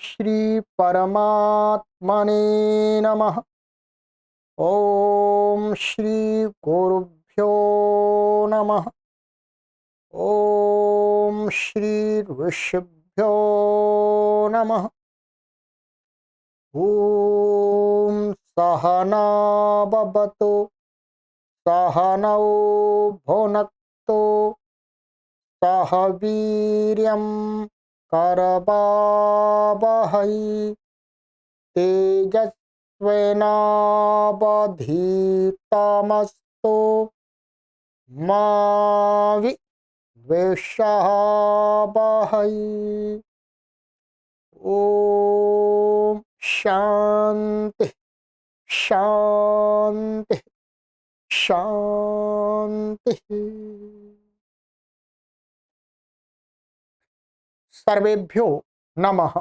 श्री परमात्मने नमः। ओम श्री गुरुभ्यो नमः। ओम श्री ऋषिभ्यो नमः। ओम सहना भवतु सहनौ भुनक्तु सह वीर्यं करवावहै तेजस्विनावधीतमस्तु मा विद्विषावहै। ओम शांति शांति शांति। सर्वेभ्यो नमः।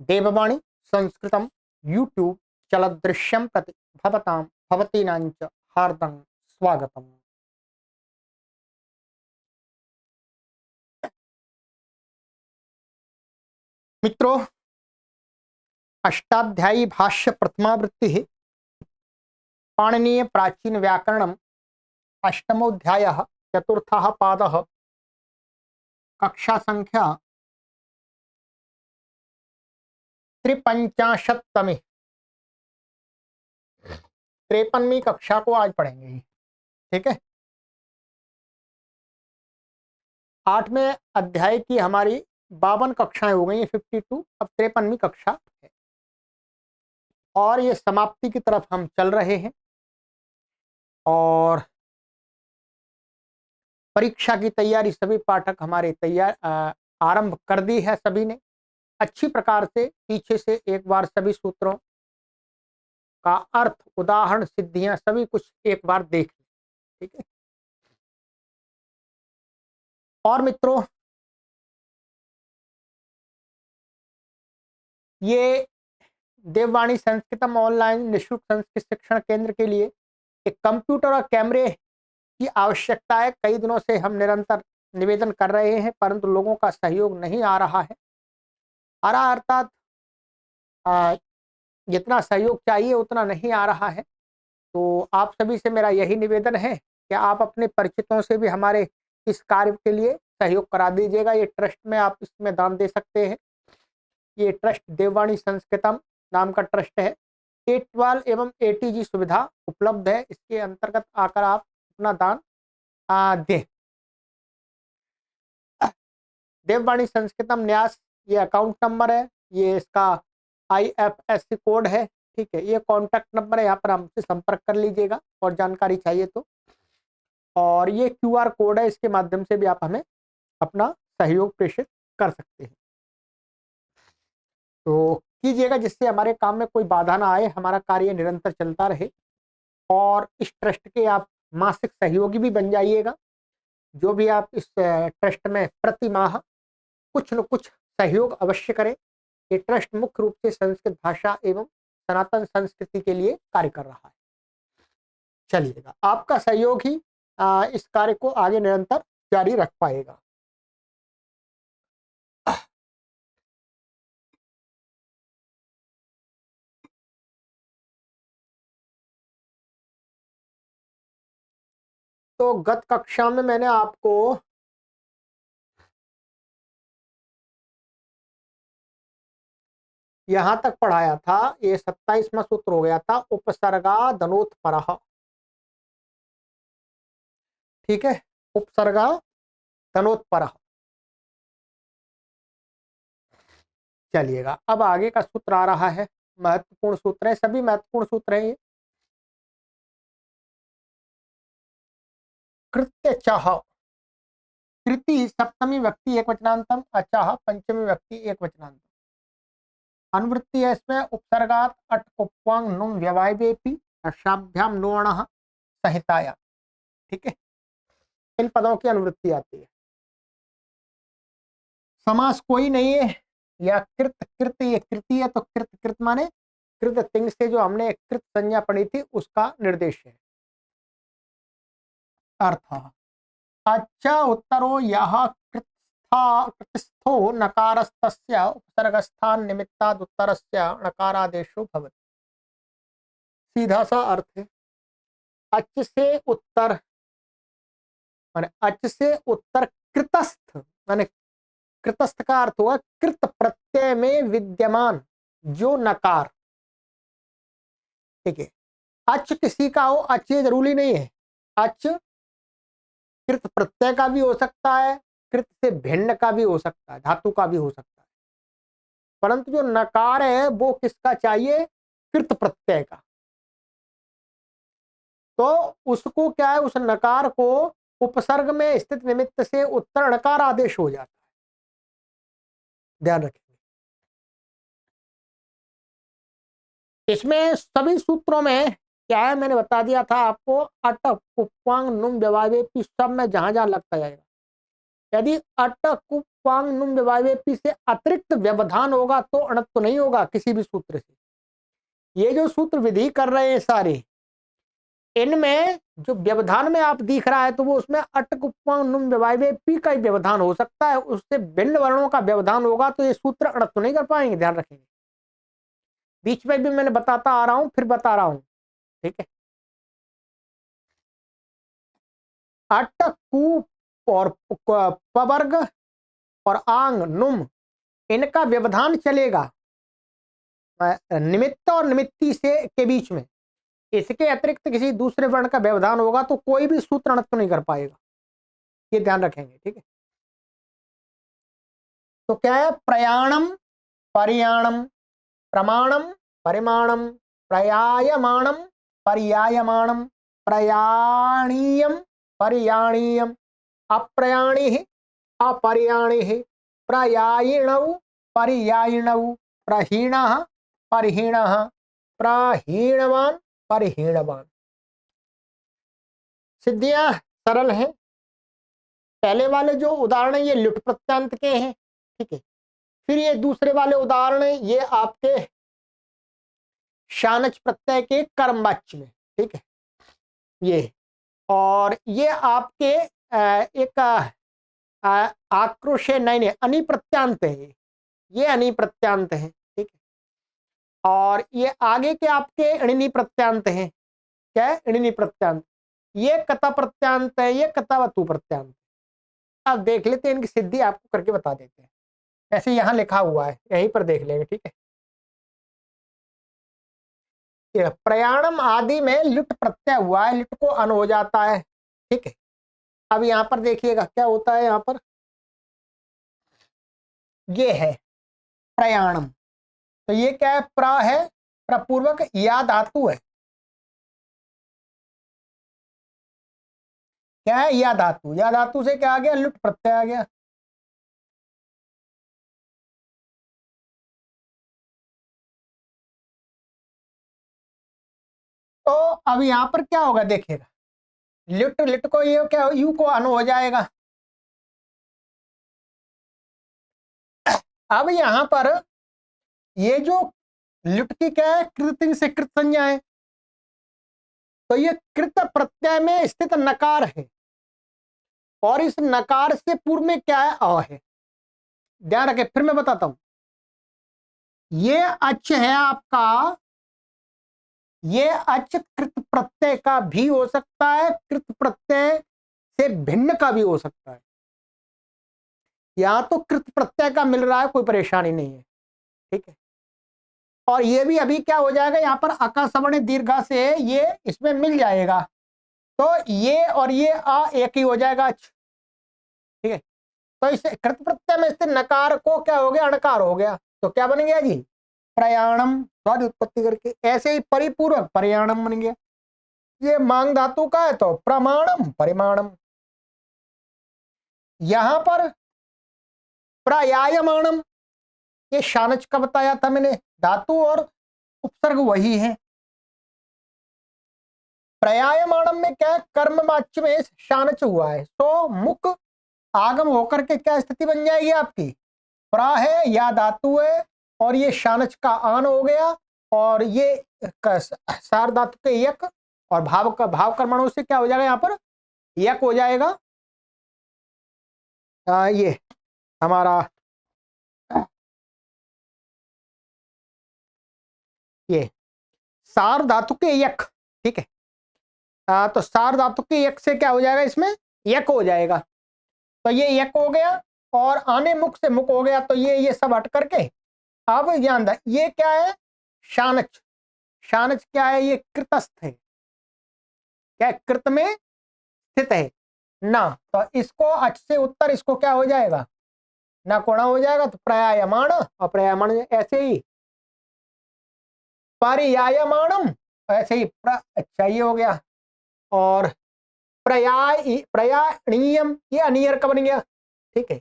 देववाणी संस्कृतं यूट्यूब चलदृश्यं प्रति भवतां भवतीनां च हार्दं स्वागतम्। मित्रों, अष्टाध्यायी भाष्य प्रथमावृत्ति है। पाणिनीय प्राचीन व्याकरणम अष्टमोध्यायः चतुर्थः पादः कक्षा संख्या 53तमी 53वीं कक्षा को आज पढ़ेंगे। ठीक है, 8वें अध्याय की हमारी 52 कक्षाएं हो गई, 52। अब 53वीं कक्षा है और ये समाप्ति की तरफ हम चल रहे हैं और परीक्षा की तैयारी सभी पाठक हमारे आरंभ कर दी है। सभी ने अच्छी प्रकार से पीछे से एक बार सभी सूत्रों का अर्थ, उदाहरण, सिद्धियां सभी कुछ एक बार देख लें। ठीक है, और मित्रों, ये देववाणी संस्कृतम ऑनलाइन निःशुल्क संस्कृत शिक्षण केंद्र के लिए एक कंप्यूटर और कैमरे की आवश्यकता है। कई दिनों से हम निरंतर निवेदन कर रहे हैं परंतु लोगों का सहयोग नहीं आ रहा है। अर्थात जितना सहयोग चाहिए उतना नहीं आ रहा है। तो आप सभी से मेरा यही निवेदन है कि आप अपने परिचितों से भी हमारे इस कार्य के लिए सहयोग करा दीजिएगा। ये ट्रस्ट में आप इसमें दान दे सकते हैं। ये ट्रस्ट देववाणी संस्कृतम नाम का ट्रस्ट है। A12 एवं ATG सुविधा उपलब्ध है, इसके अंतर्गत आकर आप अपना दान दें। देववाणी संस्कृतम न्यास ये अकाउंट नंबर है, ये इसका IFSC कोड है। ठीक है, ये कॉन्टैक्ट नंबर है, यहाँ पर हमसे संपर्क कर लीजिएगा और जानकारी चाहिए तो। और ये QR कोड है, इसके माध्यम से भी आप हमें अपना सहयोग प्रेषित कर सकते हैं। तो कीजिएगा जिससे हमारे काम में कोई बाधा ना आए, हमारा कार्य निरंतर चलता रहे। और इस ट्रस्ट के आप मासिक सहयोगी भी बन जाइएगा। जो भी आप इस ट्रस्ट में प्रति माह कुछ न कुछ सहयोग अवश्य करें। ये ट्रस्ट मुख्य रूप से संस्कृत भाषा एवं सनातन संस्कृति के लिए कार्य कर रहा है। चलिएगा, आपका सहयोग ही इस कार्य को आगे निरंतर जारी रख पाएगा। तो गत कक्षा में मैंने आपको यहां तक पढ़ाया था, ये 27वां सूत्र हो गया था, उपसर्गा धनोत्परः। ठीक है, उपसर्गा धनोत्परः। चलिएगा, अब आगे का सूत्र आ रहा है। महत्वपूर्ण सूत्र है, सभी महत्वपूर्ण सूत्र हैं ये। कृत्य चह, कृति सप्तमी व्यक्ति एक वचनांतम, अचह पंचमी व्यक्ति एक वचनांतम। अनुवृत्ति है इसमें उपसर्गात अट उपवांग नुम व्यवायवेपि अशाभ्याम नोणः संहिताया। ठीक है, इन पदों की अनुवृत्ति आती है। समास कोई नहीं है, या कृत कृत ये कृति है, तो कृत कृत माने कृत तिंग से जो हमने कृत संज्ञा पढ़ी थी उसका निर्देश है। अर्थ अच्छा उत्तरो यह कृत तस्थो नकारस्तस्य उपसर्गस्थान निमित्ताद उत्तरस्य नकारादेशो भवति। सीधा सा अर्थ है, अच से उत्तर माने अच से उत्तर कृतस्थ माने कृतस्थ का अर्थ हुआ कृत प्रत्यय में विद्यमान जो नकार। ठीक है, अच किसी का हो, अच ये जरूरी नहीं है। अच कृत प्रत्यय का भी हो सकता है, कृत से भिन्न का भी हो सकता है, धातु का भी हो सकता है, परंतु जो नकार है वो किसका चाहिए? कृत प्रत्यय का। तो उसको क्या है, उस नकार को उपसर्ग में स्थित निमित्त से उत्तर णकार आदेश हो जाता है। ध्यान रखेंगे इसमें सभी सूत्रों में क्या है, मैंने बता दिया था आपको, अट उपवांग नुम व्यवायवेपी सब में जहां जहां लगता जाएगा। यदि अट उपवांग नुम व्यवायवेपी से अतिरिक्त व्यवधान होगा तो अणत्व तो नहीं होगा किसी भी सूत्र से। ये जो सूत्र विधि कर रहे हैं सारे, इनमें जो व्यवधान में आप दिख रहा है तो वो उसमें अट उपवांग नुम व्यवायवेपी का ही व्यवधान हो सकता है, उससे भिन्न वर्णों का व्यवधान होगा तो ये सूत्र अणत्व तो नहीं कर पाएंगे। ध्यान रखेंगे, बीच में भी मैंने बताता आ रहा हूं, फिर बता रहा हूं। ठीक है, अट कु और पवर्ग और आंग नुम इनका व्यवधान चलेगा निमित्त और निमित्ती से के बीच में। इसके अतिरिक्त किसी दूसरे वर्ण का व्यवधान होगा तो कोई भी सूत्र अणत्व नहीं कर पाएगा, ये ध्यान रखेंगे। ठीक है, तो क्या है? प्रयाणम परियाणम प्रमाणम परिमाणम प्रयायमाणम पर्यायमाणम प्रयाणीयम पर्याणीयम अप्रयाणि अपरियाणि प्रयायिणौ पर्यायिणौ प्रहीणः परिहीणः प्रहीणवान परिहीणवान। सिद्धियां सरल हैं। पहले वाले जो उदाहरण है ये लुट प्रत्यांत के हैं। ठीक है, फिर ये दूसरे वाले उदाहरण है ये आपके शानच प्रत्यय के कर्म वाच्य में। ठीक है, ये और ये आपके एक आक्रोश नहीं नहीं अनि प्रत्यांत है, ये अनि प्रत्यांत है। ठीक है, और ये आगे के आपके अणिनी प्रत्यांत हैं। क्या है? अणिनी प्रत्यांत। ये कथा प्रत्यांत है, ये कथा वतु प्रत्यांत। अब देख लेते हैं, इनकी सिद्धि आपको करके बता देते हैं। ऐसे यहां लिखा हुआ है, यहीं पर देख लेंगे। ठीक है, प्रयाणम आदि में लिट प्रत्यय हुआ है, लिट को अन हो जाता है। ठीक है, अब यहां पर देखिएगा क्या होता है। यहां पर ये है प्रयाणम, तो ये क्या है? प्र है, प्रपूर्वक या धातु है। क्या है? या धातु। या धातु से क्या आ गया? लुट प्रत्यय आ गया। तो अब यहां पर क्या होगा देखिएगा, लिट लिट को ये क्या यू को अन हो जाएगा। अब यहां पर ये जो लिट की क्या है? कृतिंग से कृत संज्ञा है, तो ये कृत प्रत्यय में स्थित नकार है और इस नकार से पूर्व में क्या है? अ है। ध्यान रखें, फिर मैं बताता हूं। ये अच है आपका, ये अच कृत प्रत्यय का भी हो सकता है, कृत प्रत्यय से भिन्न का भी हो सकता है। यहां तो कृत प्रत्यय का मिल रहा है, कोई परेशानी नहीं है। ठीक है, और ये भी अभी क्या हो जाएगा, यहां पर अका सवर्ण दीर्घा से ये इसमें मिल जाएगा, तो ये और ये आ एक ही हो जाएगा अच। ठीक है, तो इस कृत प्रत्यय में स्थित नकार को क्या हो गया? अणकार हो गया। तो क्या बन गया जी? प्रयाणम। स्वाद उत्पत्ति करके ऐसे ही परिपूर्वक प्रयाणम बन गया। ये मांग धातु का है तो प्रमाणम परिमाणम। यहां पर प्रयायमाणम, ये शानच का बताया था मैंने, धातु और उपसर्ग वही है। प्रयायमाणम में क्या है? कर्म वाच्य में शानच हुआ है, तो मुख आगम होकर के क्या स्थिति बन जाएगी आपकी? प्रा है, या धातु है और ये शानच का आन हो गया, और ये सार धातु के यक और भाव का भाव कर्मणों से क्या हो जाएगा? यहाँ पर यक हो जाएगा। ये हमारा ये सार धातु के यक, ठीक है। तो सार धातु के यक से क्या हो जाएगा, इसमें यक हो जाएगा। तो ये यक हो गया और आने मुख से मुख हो गया, तो ये सब हट करके अब ध्यान दें, ये क्या है, शानच। शानच क्या है, ये कृतस्थ है, क्या कृत में स्थित है ना, तो इसको अच से उत्तर इसको क्या हो जाएगा, ना कोणा हो जाएगा, तो प्रयायमाण, और प्रयायमाण ऐसे ही पर्यायमाणम, ऐसे ही अच्छा ये हो गया। और प्रयाणीयम, ये अनियर का बन गया, ठीक है,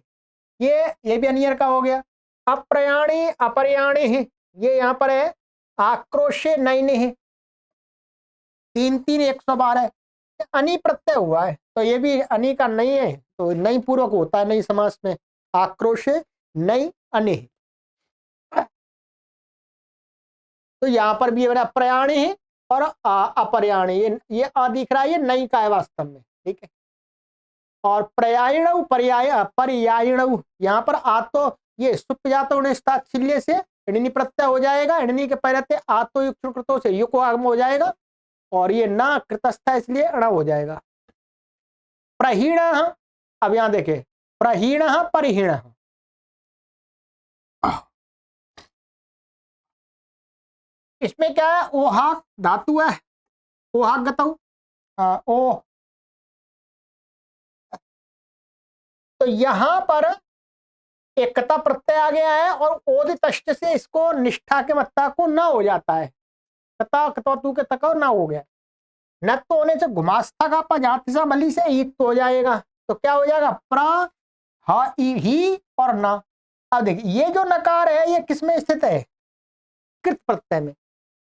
ये भी अनियर का हो गया। अप्रयाणी अपरयाणी है, ये यहाँ पर है आक्रोशे नैने है, 3 3 112 अनि प्रत्यय हुआ है, तो ये भी अनि का नहीं है, तो नई पूर्वक होता है नई समास में, आक्रोशे नई अनि। तो यहाँ पर भी प्रयाणी है और अपरयाणी, ये आ दिख रहा है, ये नई का है वास्तव में, ठीक है। और पर्यायण पर्यायण, यहाँ पर आ तो ये सुप्त से इणनी प्रत्यय हो जाएगा, इणनी के पहले आतो युक्त से युको आगम हो जाएगा, और ये ना कृतस्थ है इसलिए अण हो जाएगा। प्रहीण, अब यहां देखे प्रहीण परिहीण, इसमें क्या है, ओहा धातु है, ओहा गतौ, ओ, तो यहां पर एकता प्रत्यय आ गया है और ओद तष्ट से इसको निष्ठा के मत्ता को न हो जाता है, कता कतवतु के तक ना हो गया, न तो होने से घुमास्था का पजातिसा बलि से ईत हो जाएगा, तो क्या हो जाएगा, प्र हा ही और ना। अब देखिए ये जो नकार है ये किस में स्थित है, कृत प्रत्यय में,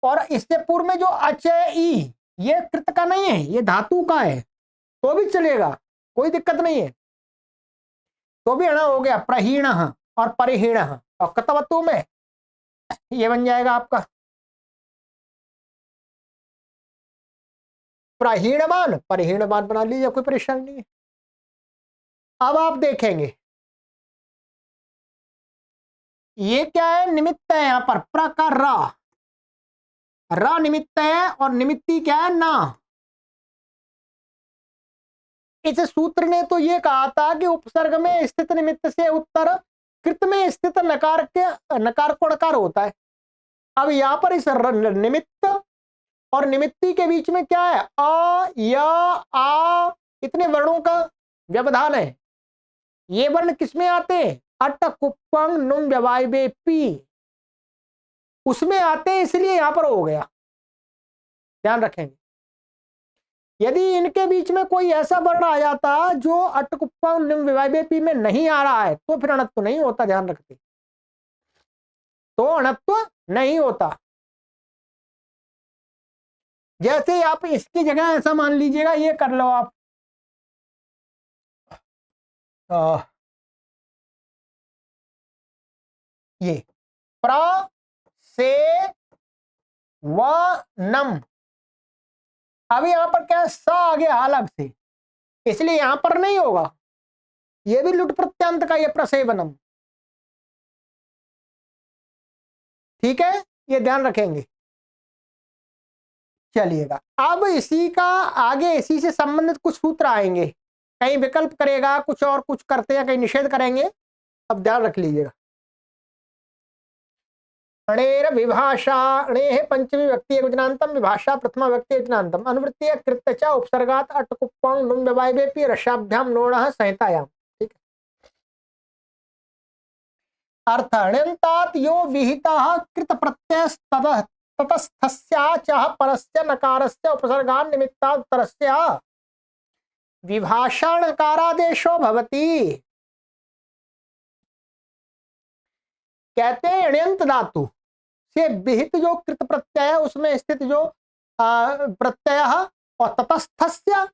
और इससे पूर्व में जो अच है ई, ये कृत का नहीं है, ये धातु का है, तो भी चलेगा, कोई दिक्कत नहीं है, तो भी अण हो गया, प्रहीण और परिहीण, और कतवतु में ये बन जाएगा आपका प्रहीणमान, परिहीणमान बना लीजिए, कोई परेशानी नहीं है। अब आप देखेंगे ये क्या है, निमित्त है, यहां पर प्रकार रा निमित्त है, और निमित्ती क्या है, ना। इस सूत्र ने तो ये कहा था कि उपसर्ग में स्थित निमित्त से उत्तर कृत में स्थित नकार के नकार को नकार होता है। अब यहां पर इस निमित्त और निमित्ती के बीच में क्या है, अ या आ, इतने वर्णों का व्यवधान है। ये वर्ण किसमें आते हैं, अट कुप्पंग नुम व्यवाय बे पी, उसमें आते हैं, इसलिए यहां पर हो गया, ध्यान रखेंगे। यदि इनके बीच में कोई ऐसा वर्ण आ जाता जो अट कुप्पंग नुम व्यवाय बे पी में नहीं आ रहा है, तो फिर अणत्व नहीं होता, ध्यान रखते, तो अणत्व नहीं होता। जैसे आप इसकी जगह ऐसा मान लीजिएगा, ये कर लो आप, ये प्र से व नम, अब यहां पर क्या सा आ गया अलग से, इसलिए यहां पर नहीं होगा, ये भी लुट प्रत्यांत का ये प्रसेवनम, ठीक है, ये ध्यान रखेंगे। चलिएगा, अब इसी का आगे इसी से संबंधित कुछ सूत्र आएंगे, कहीं विकल्प करेगा कुछ और कुछ करते हैं, कहीं निषेध करेंगे, अब ध्यान रख लीजिएगा। अणेर विभाषा, अणेः पंचमी व्यक्ति एकवचनान्तम, विभाषा प्रथमा व्यक्ति एकवचनान्तम, अनुवृत्तीय कृत्य च उपसर्गात् अट कुप्पं नुम व्यवायवेपि रसाभ्याम नोणः संहितायाम, ठीक है। अर्थ अण्यन्तात् यो विहितः कृत प्रत्ययस्ततः ततस्थस्य च परस्य नकारस्य उपसर्गान् निमित्तात् उत्तरस्य विभाषा नकारादेशो भवति। कहते हैं अण्यंत धातु से विहित जो कृत प्रत्यय है उसमें स्थित जो प्रत्यय और ततस्थस्य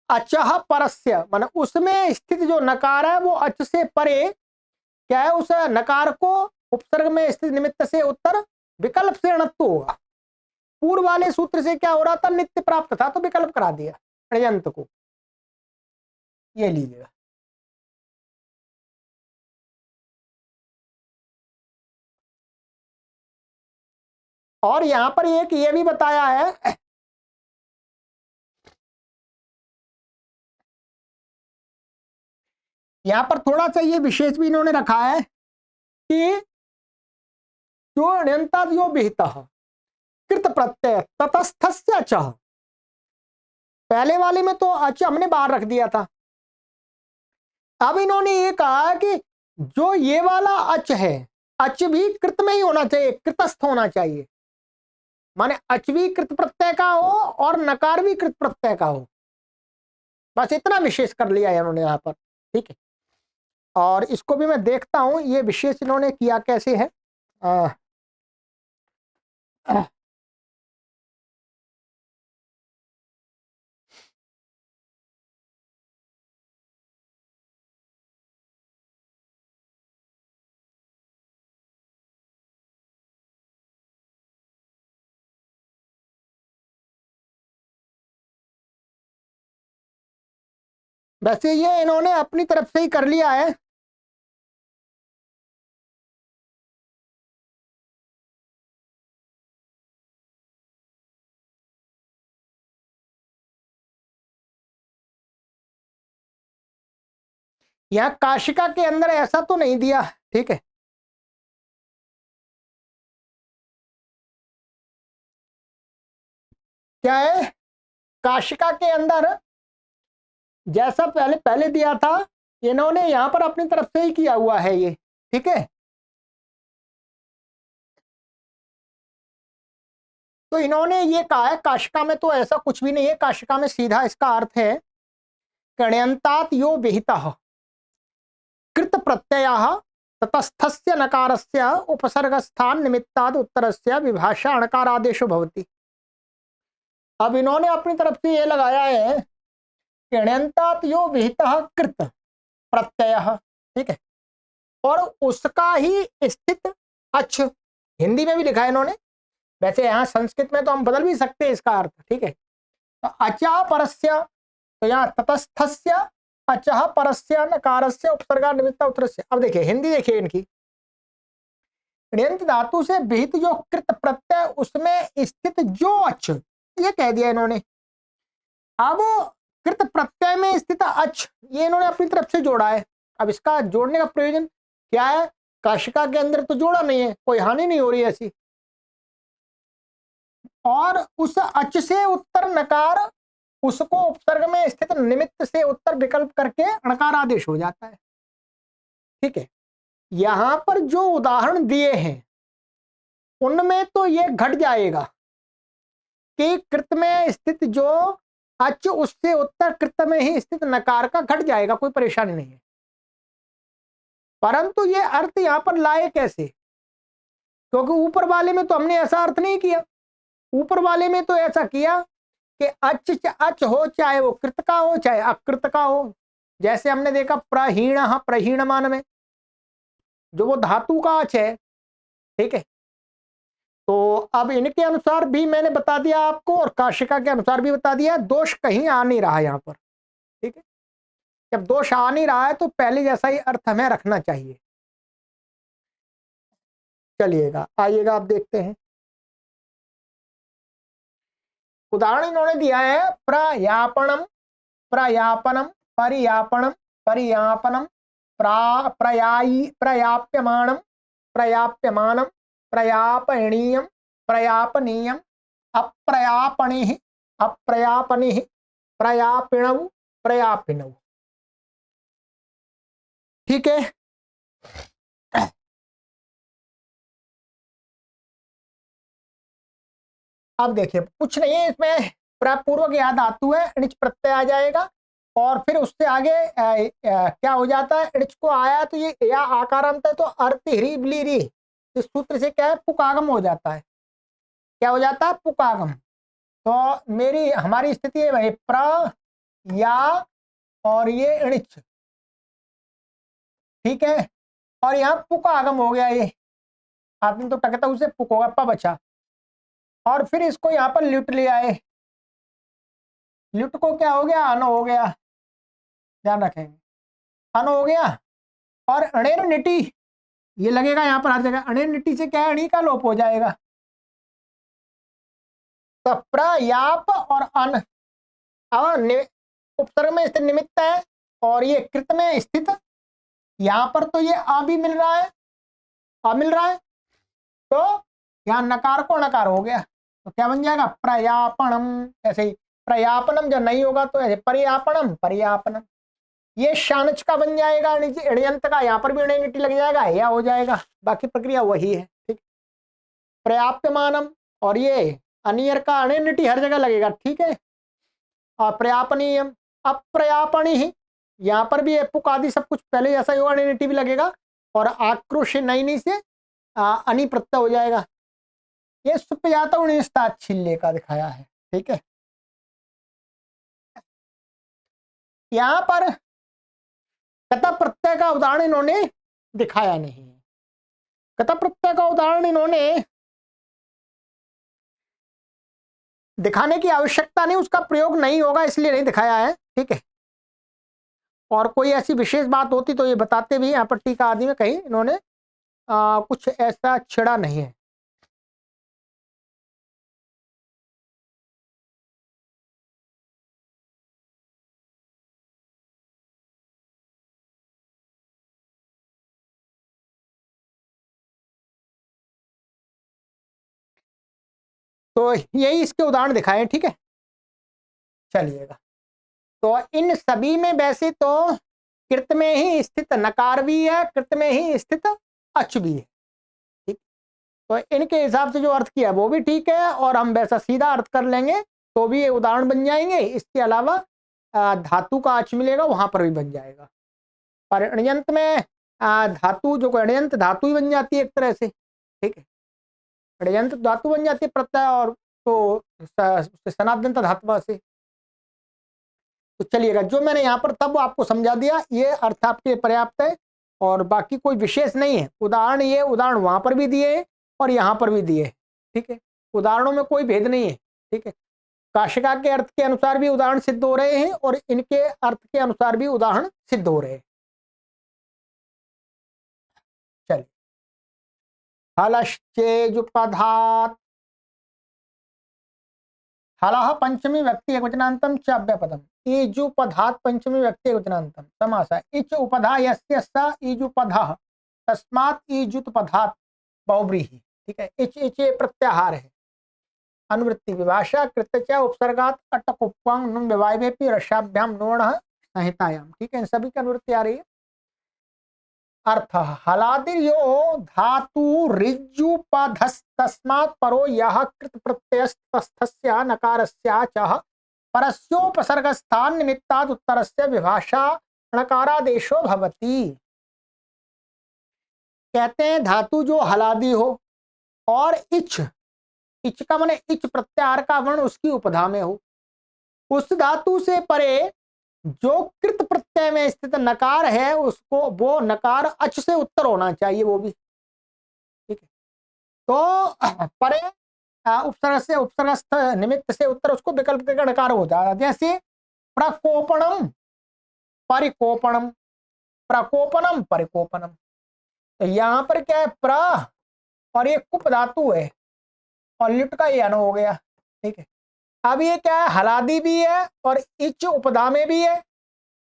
अचह परस्य, मान उसमें स्थित जो नकार है वो अच से परे क्या है, उस नकार को उपसर्ग में स्थित निमित्त से उत्तर विकल्प से अणत्व होगा। पूर्व वाले सूत्र से क्या हो रहा था, नित्य प्राप्त था तो विकल्प करा दिया अण्यंत को, ये लीजिएगा। और यहां पर एक ये भी बताया है, यहां पर थोड़ा सा ये विशेष भी इन्होंने रखा है कि जो अण्यंता जो विहित कृत प्रत्यय ततस्थस्य च, पहले वाले में तो अच हमने बाहर रख दिया था, अब इन्होंने ये कहा कि जो ये वाला अच है, अच भी कृत में ही होना चाहिए, कृतस्थ होना चाहिए, माने अच भी कृत प्रत्यय का हो और नकार भी कृत प्रत्यय का हो, बस इतना विशेष कर लिया है इन्होंने यहां पर। ठीक है, और इसको भी मैं देखता हूं ये विशेष इन्होंने किया कैसे है। आ, आ, वैसे ये इन्होंने अपनी तरफ से ही कर लिया है। यहाँ काशिका के अंदर ऐसा तो नहीं दिया। ठीक है, क्या है, काशिका के अंदर जैसा पहले पहले दिया था, इन्होंने यहां पर अपनी तरफ से ही किया हुआ है ये। ठीक है, तो इन्होंने ये कहा है काशिका में तो ऐसा कुछ भी नहीं है, काशिका में सीधा इसका अर्थ है कण्यन्तात् यो विहितः कृत प्रत्यय ततस्थस्य नकारस्य उपसर्गस्थान निमित्ताद उत्तरस्य विभाषा अणकारादेशो भवति। अब इन्होंने अपनी तरफ से ये लगाया है कण्यन्तात् यो विहितः कृत प्रत्यय। ठीक है, और उसका ही स्थित अच, हिंदी में भी लिखा है इन्होंने, वैसे यहाँ संस्कृत में तो हम बदल भी सकते हैं इसका अर्थ। ठीक है, तो अचा परस्य, तो यहाँ ततस्थस्य अचः परस्य नकारस्य उपसर्गा निमित्त उत्तरस्य। अब देखिए हिंदी देखिए इनकी, ण्यंत धातु से विहित जो कृत प्रत्यय उसमें स्थित जो अच, ये कह दिया इन्होंने। अब कृत प्रत्यय में स्थित अच ये इन्होंने अपनी तरफ से जोड़ा है। अब इसका जोड़ने का प्रयोजन क्या है, काशिका के अंदर तो जोड़ा नहीं है, कोई हानि नहीं हो रही ऐसी, और उस अच से उत्तर नकार उसको उपसर्ग में स्थित निमित्त से उत्तर विकल्प करके अणकार आदेश हो जाता है। ठीक है, यहां पर जो उदाहरण दिए हैं उनमें तो ये घट जाएगा कि कृत में स्थित जो अच उससे उत्तर कृत में ही स्थित नकार का घट जाएगा, कोई परेशानी नहीं है, परंतु ये अर्थ यहां पर लाए कैसे, क्योंकि ऊपर वाले में तो हमने ऐसा अर्थ नहीं किया। ऊपर वाले में तो ऐसा किया कि अच हो, चाहे वो कृत का हो चाहे अकृत का हो, जैसे हमने देखा प्रहीण प्रहीणमान में जो वो धातु का अच है। ठीक है, तो अब इनके अनुसार भी मैंने बता दिया आपको और काशिका के अनुसार भी बता दिया, दोष कहीं आ नहीं रहा यहाँ पर। ठीक है, जब दोष आ नहीं रहा है तो पहले जैसा ही अर्थ हमें रखना चाहिए। चलिएगा आइएगा, आप देखते हैं उदाहरण इन्होंने दिया है प्रयापणम प्रयापनम परियापणम परियापनम प्रयाप्यमाणम प्रयाप्यमानम प्रयापणीयम प्रयापनीयम अप्रयापणि अप्रयापनि प्रयापिणव प्रयापिणव। ठीक है, अब देखिए कुछ नहीं है इसमें, प्रपूर्वक या धातु है, णिच प्रत्यय आ जाएगा और फिर उससे आगे क्या हो जाता है, णिच को आया तो ये या आकारांत है तो अर्थ ह्री ब्ली री, इस सूत्र से क्या है पुकागम हो जाता है। क्या हो जाता है, पुकागम। तो मेरी हमारी स्थिति है भाई प्र या और ये णिच। ठीक है, और यहाँ पुकागम हो गया, ये आपने तो टकता उसे पुक होगा प बचा, और फिर इसको यहाँ पर ल्युट ले आए, ल्युट को क्या हो गया, अन हो गया, ध्यान रखेंगे अन हो गया, और अणेर निटी ये लगेगा यहाँ पर हर जगह, अणेर निटी से क्या है, अणी का लोप हो जाएगा। तो प्रयाप और अन उपसर्ग में स्थित निमित्त है और ये कृत में स्थित, यहां पर तो ये आ भी मिल रहा है, आ मिल रहा है, तो यहां नकार को नकार हो गया, तो क्या बन जाएगा प्रयापणम। ऐसे ही प्रयापनम जब नहीं होगा तो ऐसे पर्यापणम पर्यापनम। ये शानच का बन जाएगा ऋण्यंत का, यहाँ पर भी ऋणिटी लग जाएगा या हो जाएगा, बाकी प्रक्रिया वही है। ठीक, पर्याप्यमानम और ये अनियर का अनिटी हर जगह लगेगा। ठीक है, और प्रयापनीयम अप्रयापणी ही, यहाँ पर भी एपुक आदि सब कुछ पहले ऐसा ही होगा, अनिटी भी लगेगा और आक्रोश नई से अनि प्रत्यय हो जाएगा। ये सुप्याता छिल्ले का दिखाया है। ठीक है, यहाँ पर कथा प्रत्यय का उदाहरण इन्होंने दिखाया नहीं है। कथा प्रत्यय का उदाहरण इन्होंने दिखाने की आवश्यकता नहीं, उसका प्रयोग नहीं होगा इसलिए नहीं दिखाया है। ठीक है, और कोई ऐसी विशेष बात होती तो ये बताते भी, यहाँ पर टीका आदि में कहीं इन्होंने कुछ ऐसा छेड़ा नहीं है। तो यही इसके उदाहरण दिखाए। ठीक है, चलिएगा। तो इन सभी में वैसे तो कृत में ही स्थित नकार भी है, कृत में ही स्थित अच भी है। ठीक, तो इनके हिसाब से जो अर्थ किया वो भी ठीक है, और हम वैसा सीधा अर्थ कर लेंगे तो भी ये उदाहरण बन जाएंगे। इसके अलावा धातु का अच मिलेगा, वहां पर भी बन जाएगा। पर ऋण्यंत में धातु जो ऋण्यंत धातु ही बन जाती है एक तरह से। ठीक है, ऋण्यंत धातु बन जाती है प्रत्यय, और तो सनातन धातु से। तो चलिएगा, जो मैंने यहाँ पर तब आपको समझा दिया ये अर्थ आपके पर्याप्त है, और बाकी कोई विशेष नहीं है। उदाहरण ये उदाहरण वहां पर भी दिए और यहाँ पर भी दिए। ठीक है, उदाहरणों में कोई भेद नहीं है। ठीक है, काशिका के अर्थ के अनुसार भी उदाहरण सिद्ध हो रहे हैं और इनके अर्थ के अनुसार भी उदाहरण सिद्ध हो रहे हैं। चलिए, हलश्चेजुपधात्, हलः पंचमी व्यक्ति एकवचनान्तं च अव्यपदम्, ईजुपधात् पंचमी व्यक्ति एकवचनान्तं समासः, इच उपधा यस्य स ईजुपधः तस्मात् ईजुतपधात् बहुव्रीहि। ठीक है, इच इच प्रत्याहार है। अनुवृत्ति विभाषा कृत्य उपसर्गात् अटक उपवांग नुम व्यवायवेपि रसाभ्याम नोणः संहितायाम। ठीक है, इन सभी की अनुवृत्ति आ रही है। अर्थ हलादिर्यो धातु ऋजुपधस्तस्मात् परो यः कृत प्रत्ययस्तस्थस्य नकारस्य च परस्योपसर्गस्थान निमित्तात् उत्तरस्य विभाषा णकारादेशो भवति। कहते हैं धातु जो हलादि हो और इच, इच का माने इच प्रत्याहार का वर्ण उसकी उपधा में हो, उस धातु से परे जो कृत प्रत्यय में स्थित नकार है उसको वो नकार अच से उत्तर होना चाहिए, वो भी। ठीक है, तो परे उपसर्ग से उपसर्गस्थ निमित्त से उत्तर उसको विकल्प देकर नकार हो जाता है। जैसे प्रकोपणम परिकोपणम, प्रकोपनम परिकोपनम। तो यहां पर क्या है, प्र और ये कुप धातु है और लिट का ये अन हो गया। ठीक है, अब ये क्या है, हलादी भी है और इच उपधा में भी है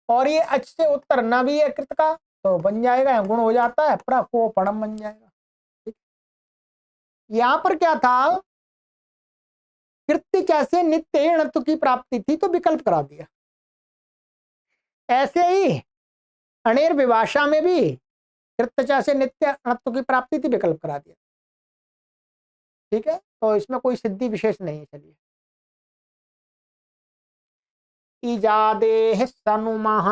और ये अच से उत्तर न भी है कृत का, तो बन जाएगा गुण हो जाता है प्रकोपणम बन जाएगा। ठीक, यहां पर क्या था, कृत्य जैसे नित्य णत्व की प्राप्ति थी तो विकल्प करा दिया। ऐसे ही अणेर विभाषा में भी कृत्य जैसे नित्य णत्व की प्राप्ति थी, विकल्प करा दिया। ठीक है, तो इसमें कोई सिद्धि विशेष नहीं है। चलिए, इजादेह सनुमः,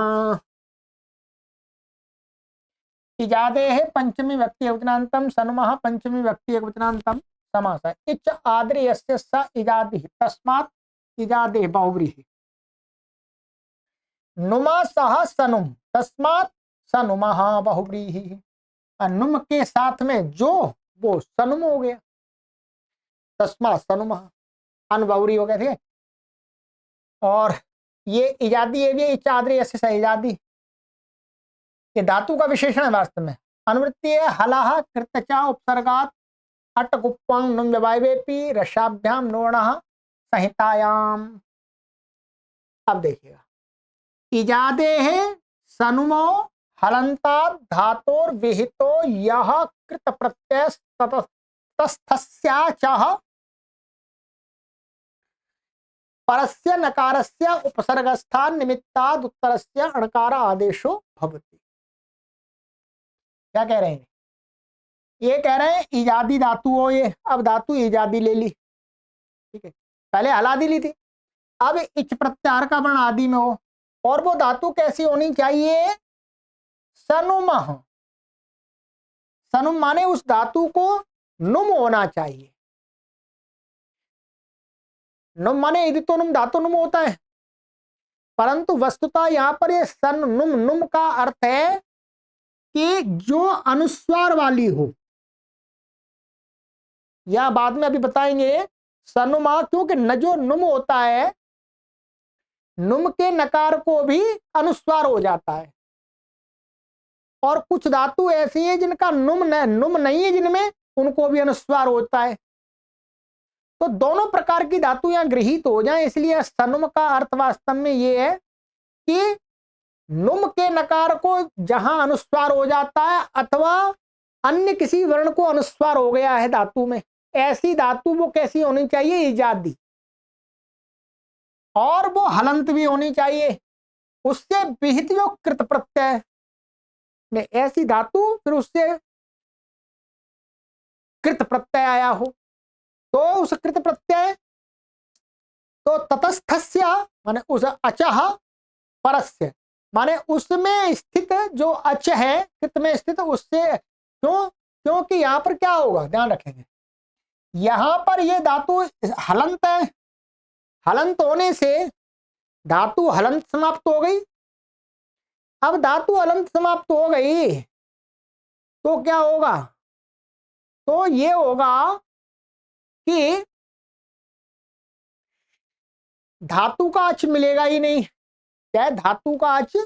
इजादेह पंचमी व्यक्ति एकवचनान्तं सनुमः पंचमी व्यक्ति एकवचनान्तं समासः, इच्च आद्रेयस्य स इजादिः तस्मात् इजादेह बहुव्रीहि, नुमा सह सनुम तस्मात् सनुमः बहुव्रीहि। नुम के साथ में जो वो सनुम हो गया, तस्मात् सनुमः अन बहुव्रीहि हो गया। ठीक है, और ये इजादी है, ये इच्च आद्रेयस्य स इजादी, ये धातु का विशेषण है वास्तव में। अनुवृत्ति है हलाह कृतचा उपसर्गात अटकुप्पं नुम व्यवायवेपि रसाभ्याम नोणः संहितायाम। अब देखिएगा, इजादे है सनुमो हलंता धातोर विहितो यह कृत प्रत्यय तस्थस्याचः परस्य नकारस्य उपसर्गस्थान निमित्ताद उत्तरस्य अणकार आदेशो भवति। क्या कह रहे हैं? ये कह रहे हैं इजादी धातु हो ये, अब धातु इजादी ले ली, ठीक है, पहले हलादी ली थी, अब इच प्रत्याहार का वर्ण आदि में हो, और वो धातु कैसी होनी चाहिए? सनुम। सनुम माने उस धातु को नुम होना चाहिए। नुम माने यदि तो नुम धातु नुम होता है, परंतु वस्तुतः यहां पर ये सन नुम नुम का अर्थ है कि जो अनुस्वार वाली हो, या बाद में अभी बताएंगे सनुमा, क्योंकि न जो नुम होता है, नुम के नकार को भी अनुस्वार हो जाता है, और कुछ धातु ऐसी है जिनका नुम नहीं है, जिनमें उनको भी अनुस्वार होता है। तो दोनों प्रकार की धातु यहां गृहीत हो जाए, इसलिए सनुम का अर्थ वास्तव में ये है कि नुम के नकार को जहां अनुस्वार हो जाता है अथवा अन्य किसी वर्ण को अनुस्वार हो गया है धातु में, ऐसी धातु वो कैसी होनी चाहिए? इजादी, और वो हलंत भी होनी चाहिए, उससे विहित जो कृत प्रत्यय ने, ऐसी धातु फिर उससे कृत प्रत्यय आया हो, तो उस कृत प्रत्यय तो ततस्थस्य माने उस अचः परस्य माने उसमें स्थित जो अच है कृत में स्थित, उससे क्योंकि यहां पर क्या होगा, ध्यान रखेंगे, यहां पर ये धातु हलंत है, हलंत होने से धातु हलंत समाप्त हो गई। अब धातु हलंत समाप्त हो गई तो क्या होगा? तो ये होगा कि धातु का अच मिलेगा ही नहीं। क्या है? धातु का अच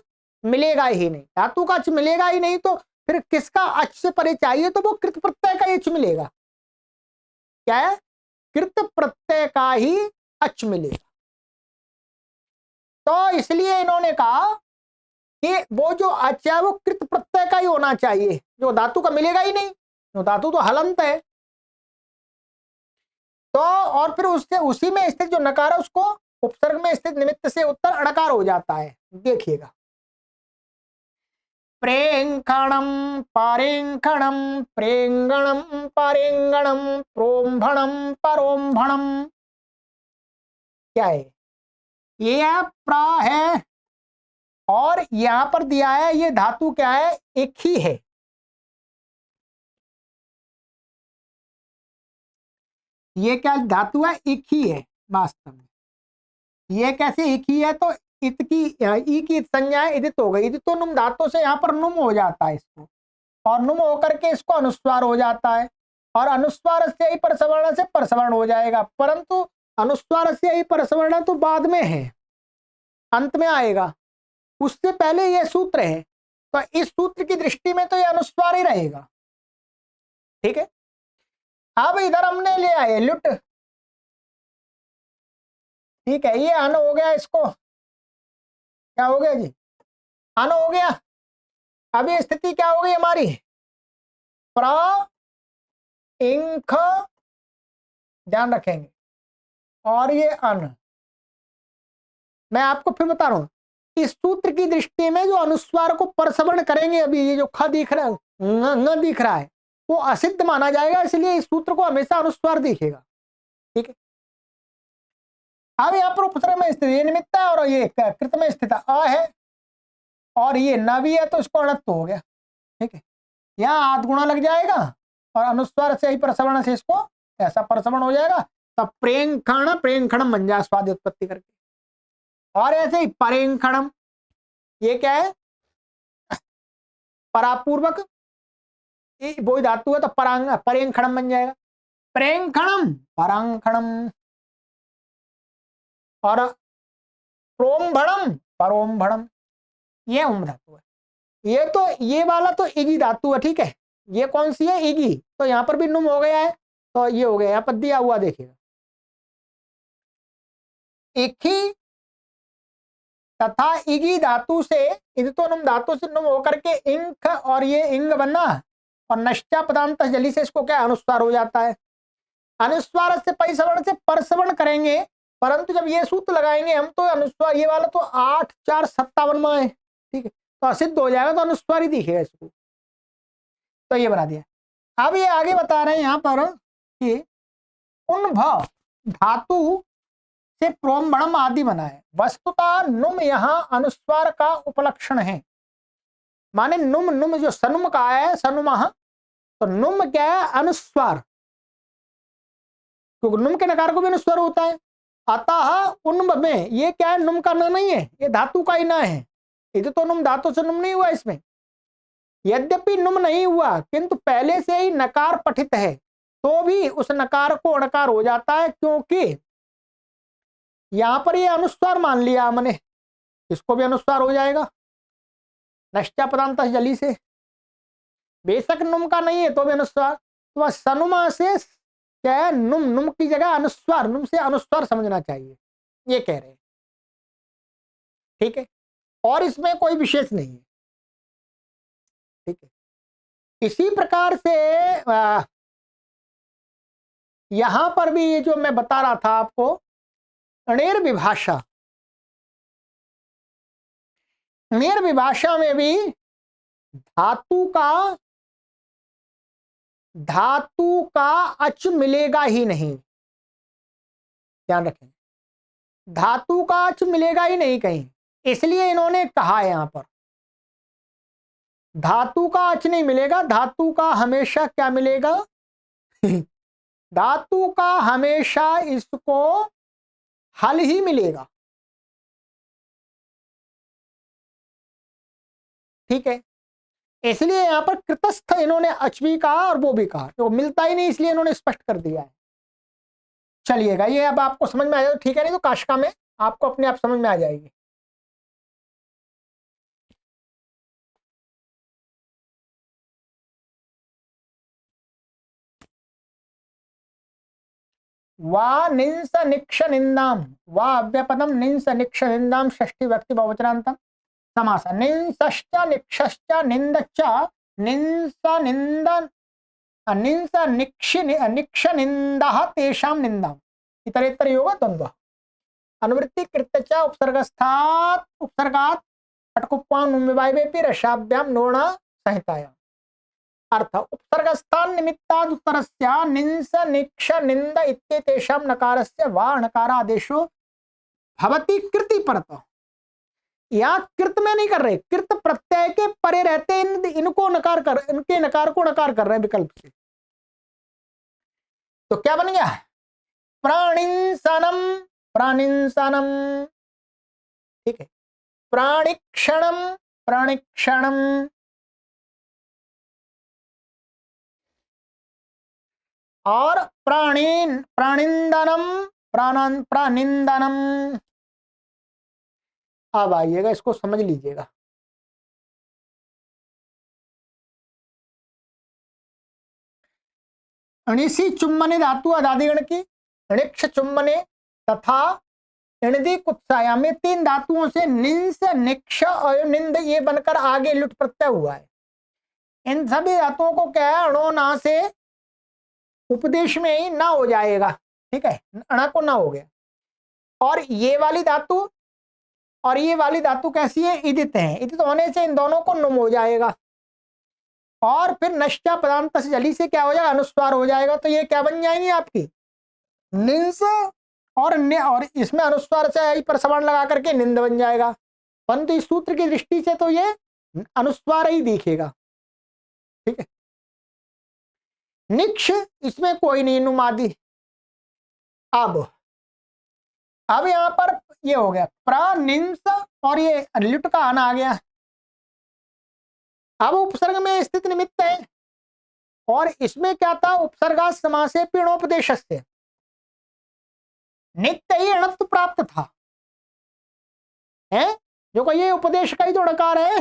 मिलेगा ही नहीं। धातु का अच मिलेगा ही नहीं तो फिर किसका अच से परे चाहिए? तो वो कृत प्रत्यय का अच मिलेगा। क्या है? कृत प्रत्यय का ही अच मिलेगा। तो इसलिए इन्होंने कहा कि वो जो अच है वो कृत प्रत्यय का ही होना चाहिए, जो धातु का मिलेगा ही नहीं, जो धातु तो हलंत है। तो और फिर उससे उसी में स्थित जो नकार है उसको उपसर्ग में स्थित निमित्त से उत्तर अणकार हो जाता है। देखिएगा, प्रेंखणम पारेंखणम प्रेंगणम पारेंगणम प्रोम्भणम परोम्भणम। क्या है? ये प्रा है और यहां पर दिया है ये धातु क्या है? एक ही है। ये क्या धातु है? एक ही है वास्तव में। ये कैसे एक ही है? तो इत की ई की संज्ञा है इदित हो गई। इदित तो नुम धातु से यहाँ पर नुम हो जाता है इसको, और नुम होकर के इसको अनुस्वार हो जाता है, और अनुस्वार से ही परसवर्ण से परसवर्ण हो जाएगा। परंतु अनुस्वार से ही परसवर्ण तो बाद में है, अंत में आएगा, उससे पहले ये सूत्र है। तो इस सूत्र की दृष्टि में तो ये अनुस्वार ही रहेगा। ठीक है। अब इधर हमने ले आए लुट। ठीक है, ये अन हो गया, इसको क्या हो गया जी? अन हो गया। अभी स्थिति क्या हो गई हमारी? प्र इंख, ध्यान रखेंगे, और ये अन। मैं आपको फिर बता रहा हूं, इस सूत्र की दृष्टि में जो अनुस्वार को परसवर्ण करेंगे, अभी ये जो ख दिख रहा है, न दिख रहा है, वो असिद्ध माना जाएगा, इसलिए इस सूत्र को हमेशा अनुस्वार दिखेगा। ठीक है। अब यहाँ पर उपसर्ग में स्थित ये निमित्त है और ये कृत में स्थित अ है, और ये न भी है तो इसको अणत्व हो गया। ठीक है, यहाँ आध गुणा लग जाएगा और अनुस्वार से ही परसवर्ण से इसको ऐसा परसवर्ण हो जाएगा। तब प्रेंखण प्रेंखणम बन जाए स्वाद उत्पत्ति करके। और ऐसे ही परेंखणम, ये क्या है? परापूर्वक वो धातु है तो परेंखणम बन जाएगा। प्रेंखणम परांखणम, और प्रोम्भणम परोम्भणम, ये उम धातु है। ये तो ये वाला तो इगी धातु है। ठीक है, ये कौन सी है? इगी। तो यहाँ पर भी नुम हो गया है, तो ये हो गया, यहाँ पर दिया हुआ देखिएगा। इखी तथा इगी धातु से इदितो नुम धातु से नुम होकर के इंक और ये इंग बनना, और नश्चा पदांत जली से इसको क्या अनुस्वार हो जाता है। अनुस्वार से पै सवर्ण से परसवर्ण करेंगे, परंतु जब ये सूत्र लगाएंगे हम तो अनुस्वार ये वाला तो 8 4 57 में है, ठीक है, तो असिद्ध हो जाएगा, तो अनुस्वार ही दिखेगा इसको। तो ये बना दिया। अब ये आगे बता रहे हैं यहाँ पर कि उन धातु से प्रोम बणम आदि बना है। वस्तुतः नुम यहाँ अनुस्वार का उपलक्षण है, माने नुम नुम जो सनुम का है सनुमः, तो नुम क्या है अनुस्वार, क्योंकि नुम के नकार को भी अनुस्वार होता है। अतः उन्म में ये क्या है, नुम का न नहीं है, ये धातु का ही न है। ये तो नुम धातु से नुम नहीं हुआ इसमें। यद्यपि नुम नहीं हुआ किंतु पहले से ही नकार पठित है, तो भी उस नकार को अणकार हो जाता है, क्योंकि यहां पर ये अनुस्वार मान लिया हमने, इसको भी अनुस्वार हो जाएगा नश्चा पदांत जली से। बेशक नुम का नहीं है तो भी अनुस्वार, तो सनुमा से क्या है, नुम नुम की जगह अनुस्वार, नुम से अनुस्वार समझना चाहिए, ये कह रहे हैं, ठीक है। और इसमें कोई विशेष नहीं है, ठीक है। इसी प्रकार से यहां पर भी ये जो मैं बता रहा था आपको, अणेर विभाषा, अणेर विभाषा में भी धातु का अच मिलेगा ही नहीं, ध्यान रखें, धातु का अच मिलेगा ही नहीं कहीं, इसलिए इन्होंने कहा है यहां पर धातु का अच नहीं मिलेगा, धातु का हमेशा क्या मिलेगा धातु का हमेशा इसको हल ही मिलेगा, ठीक है। इसलिए यहां पर कृतस्थ इन्होंने अच भी कहा और वो भी कहा, तो मिलता ही नहीं, इसलिए इन्होंने स्पष्ट कर दिया है। चलिएगा, ये अब आपको समझ में आ जाए ठीक है, नहीं तो काशिका में आपको अपने आप समझ में आ जाएगी। वा निंस निक्ष निंदाम, वा अव्यपदम निंस निक्ष निंदाम षष्ठी व्यक्ति बहुवचनांतम समास, निंसश्च निक्षश्च निंदश्च निंस निंदन निंस निक्ष निक्ष निंदा तेषां निंदाम इतरेतर योग द्वंद्व अनुवृत्ति कृत्य च उपसर्गस्थात् उपसर्गात् अटकुप्पां नुम्यवायवेपि रसाभ्याम नोणा संहितायाम्। अर्थ उपसर्गस्थान निमित्ताद उत्तरस्य निंस निक्ष निंद इत्येतेषां नकारस्य वा अणकारादेशो भवति कृति परतः। यहाँ कृत में नहीं कर रहे, कृत प्रत्यय के परे रहते इनको नकार कर, इनके नकार को नकार कर रहे हैं विकल्प से। तो क्या बन गया, प्राणिंसनम, प्राणिंसनम, ठीक है, प्राणिक्षणम, प्राणिक्षणम, और प्राणीन प्राणिंदनम, प्राणिंदनम। अब आइएगा, इसको समझ लीजिएगा। अणिसी चुम्बने धातु अदादिगण की, अणिक्ष चुम्बने तथा इणदी कुत्साया में 3 धातुओं से निंस निक्ष और निंद ये बनकर आगे लुट प्रत्यय हुआ है। इन सभी धातुओं को क्या है, अणो ना से उपदेश में ही ना हो जाएगा, ठीक है, अणा को ना हो गया। और ये वाली धातु और ये वाली धातु कैसी है, इदित है, इदित होने से इन दोनों को नुम हो जाएगा, और फिर नश्चा पदांत से जली से क्या हो जाएगा, अनुस्वार हो जाएगा। तो ये क्या बन जाएंगी आपकी निंस, और इसमें अनुस्वार से आई पर सवर्ण लगा करके निंद बन जाएगा, परंतु इस सूत्र की दृष्टि से तो ये अनुस्वार ही दिखेगा, ठीक है। निक्ष इसमें कोई नहीं नुमादि। अब यहां पर ये हो गया प्रानिंस, और ये लिट का आना आ गया। अब उपसर्ग में स्थित निमित्त है, और इसमें क्या था, उपसर्गा समासे पिणोपदेश से नित्य ही अणत्व प्राप्त था, है जो ये उपदेश का ही जो नकार है,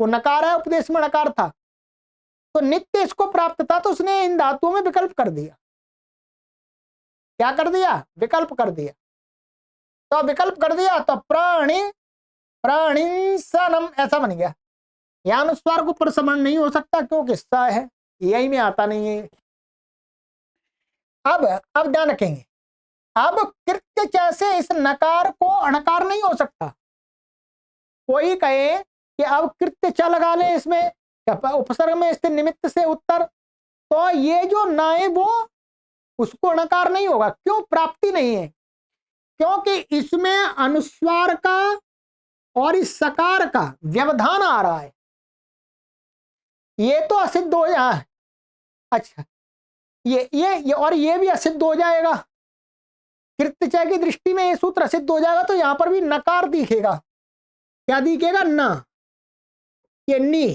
वो नकार है, उपदेश में नकार था, तो नित्य इसको प्राप्त था, तो उसने इन धातुओं में विकल्प कर दिया। क्या कर दिया, विकल्प कर दिया। तो विकल्प कर दिया तो प्राणी प्राणिंसनम ऐसा बन गया। यहाँ अनुस्वार को प्रसमण नहीं हो सकता क्योंकि स है, यही में आता नहीं है। अब ध्यान रखेंगे, अब कृत्य च से इस नकार को अणकार नहीं हो सकता। कोई कहे कि अब कृत्य च लगा ले इसमें उपसर्ग में स्थित निमित्त से उत्तर, तो ये जो न है वो उसको अणकार नहीं होगा। क्यों? प्राप्ति नहीं है, क्योंकि इसमें अनुस्वार का और इस सकार का व्यवधान आ रहा है। ये तो असिद्ध हो जा, अच्छा ये और ये भी असिद्ध हो जाएगा। कृत्यचय की दृष्टि में ये सूत्र असिद्ध हो जाएगा, तो यहां पर भी नकार दिखेगा। क्या दिखेगा? न, ये नी।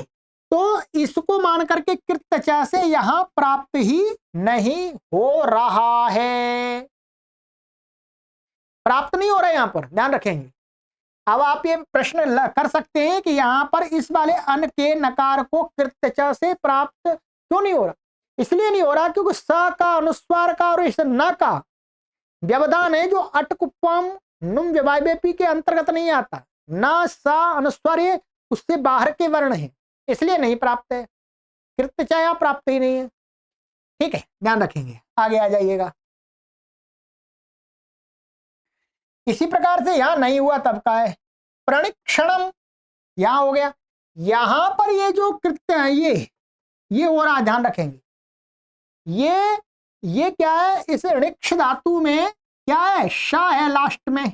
तो इसको मान करके कृत्यचय से यहां प्राप्त ही नहीं हो रहा है, प्राप्त नहीं हो रहा है यहां पर, ध्यान रखेंगे। अब आप ये प्रश्न कर सकते हैं कि यहां पर इस वाले अन के नकार को कृत्यच से प्राप्त क्यों नहीं हो रहा? इसलिए नहीं हो रहा क्योंकि स का अनुस्वार का और इस न का व्यवधान है जो अट कुप्पम नुम व्यवायपी के अंतर्गत नहीं आता। न सा अनुस्वार ये उससे बाहर के वर्ण है, इसलिए नहीं प्राप्त है। कृत्यच प्राप्त ही नहीं है। ठीक है, ध्यान रखेंगे। आगे आ जाइएगा। इसी प्रकार से यहां नहीं हुआ तब का है प्रणिक्षणम, यहां हो गया। यहां पर ये जो कृत्य है ये हो रहा, ध्यान रखेंगे। ये क्या है? इस ऋक्ष धातु में क्या है? श है लास्ट में,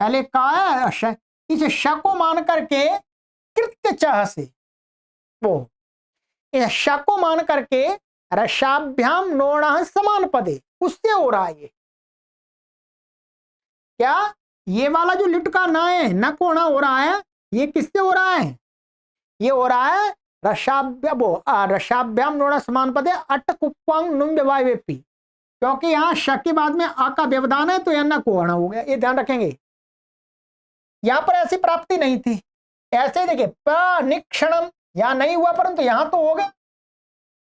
पहले का है श। इस श को मान करके कृत्य चह से वो इस श को मान करके रसाभ्याम नोण समान पदे, उससे हो रहा है ये। क्या? ये वाला जो लिट का ना है, न कोना हो रहा है, ये किससे हो रहा है? ये हो रहा है रसाभ्याम नोड़ा समान पदे अट कुप्पंग नुम व्यवायपी, क्योंकि यहां श के बाद में आ का व्यवधान है, तो यह न कोहना हो गया। ये ध्यान रखेंगे। यहां पर ऐसी प्राप्ति नहीं थी। ऐसे देखिए प्रनिक्षणम यहां नहीं हुआ, परंतु यहां तो हो गया,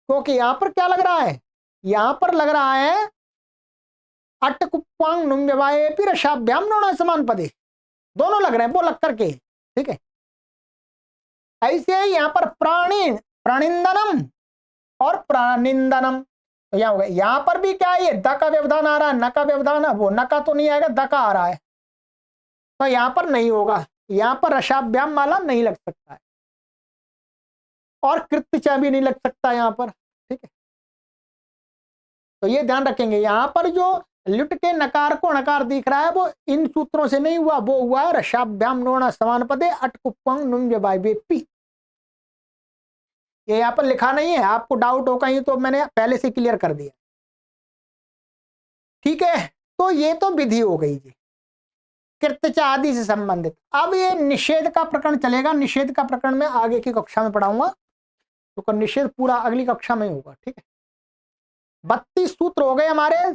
क्योंकि यहां पर क्या लग रहा है? यहां पर लग रहा है अट कुप्पांग नुम व्यवायपी रसाभ्याम नोड़ा समान पदे, दोनों लग रहे हैं वो लग करके। ठीक है, ऐसे ही यहां पर प्राणिंदनम और प्राणिंदनम, तो यहां हो गया। यहां पर भी क्या है? ये द का व्यवधान आ रहा है, न का व्यवधान है, वो न का तो नहीं आएगा, द का आ रहा है, तो यहां पर नहीं होगा। यहां पर रसाभ्याम वाला नहीं लग सकता है, और कृत्यच भी नहीं लग सकता यहां पर। ठीक है, तो ये ध्यान रखेंगे। यहां पर जो लुट के नकार को नकार दिख रहा है वो इन सूत्रों से नहीं हुआ, वो हुआ है रसाभ्याम नोण समान पदे अट कुप्पंग नुम व्यवायपी। ये यहां पर लिखा नहीं है, आपको डाउट हो कहीं तो मैंने पहले से क्लियर कर दिया। ठीक है, तो ये तो विधि हो गई जी कृत्यच आदि से संबंधित। अब ये निषेध का प्रकरण चलेगा। निषेध का प्रकरण में आगे की कक्षा में पढ़ाऊंगा, तो निषेध पूरा अगली कक्षा में होगा। ठीक है, 32 सूत्र हो गए हमारे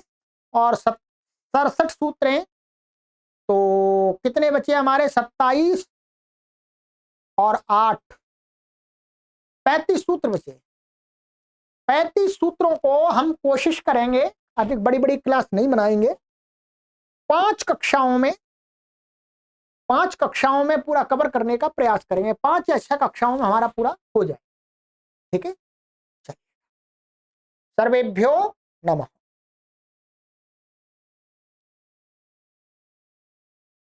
और 67 सूत्र हैं, तो कितने बचे हमारे? 27 और 8, 35 सूत्र बचे। 35 सूत्रों को हम कोशिश करेंगे, अधिक बड़ी बड़ी क्लास नहीं बनाएंगे, 5 कक्षाओं में पूरा कवर करने का प्रयास करेंगे। 5 या 6 कक्षाओं में हमारा पूरा हो जाए। ठीक है, चलिए, सर्वेभ्यो नमः।